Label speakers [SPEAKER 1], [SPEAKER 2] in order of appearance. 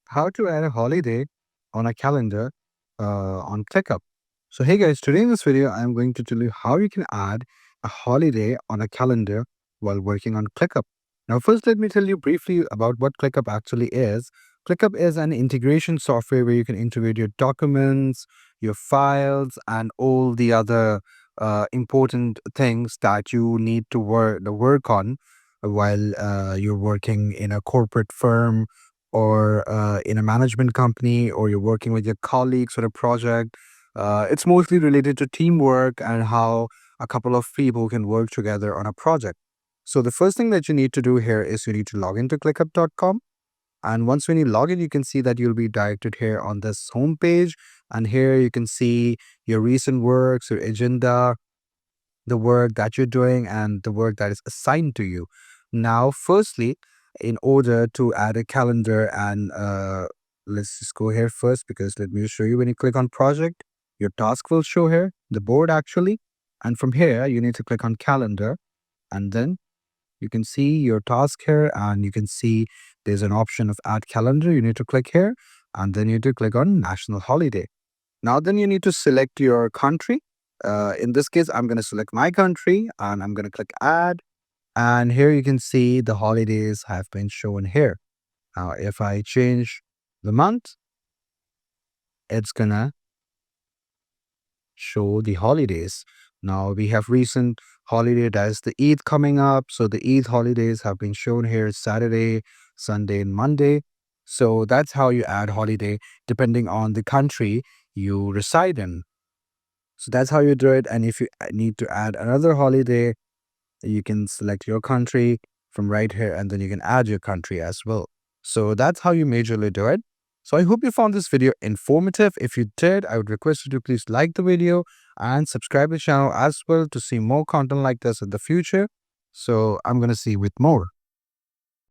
[SPEAKER 1] how to add a holiday on a calendar on ClickUp. So hey guys, today in this video, I'm going to tell you how you can add a holiday on a calendar while working on ClickUp. Now first, let me tell you briefly about what ClickUp actually is. ClickUp is an integration software where you can integrate your documents, your files, and all the other important things that you need to work on while you're working in a corporate firm or in a management company, or you're working with your colleagues on a project. It's mostly related to teamwork and how a couple of people can work together on a project. So the first thing that you need to do here is you need to log into clickup.com. And once when you log in, you can see that you'll be directed here on this home page. And here you can see your recent works, your agenda, the work that you're doing, and the work that is assigned to you. Now, firstly, in order to add a calendar, and let's just go here first, because let me just show you. When you click on project, your task will show here, the board actually. And from here, you need to click on calendar, and then you can see your task here, and you can see there's an option of add calendar. You need to click here, and then you need to click on national holiday. Now then you need to select your country. In this case, I'm going to select my country and I'm going to click add. And here you can see the holidays have been shown here. Now, if I change the month, it's going to show the holidays. Now we have recent holiday, that is the Eid coming up. So the Eid holidays have been shown here Saturday, Sunday, and Monday. So that's how you add holiday depending on the country you reside in. So that's how you do it. And if you need to add another holiday, you can select your country from right here, and then you can add your country as well. So that's how you majorly do it. So I hope you found this video informative. If you did, I would request you to please like the video and subscribe the channel as well to see more content like this in the future. So I'm going to see you with more.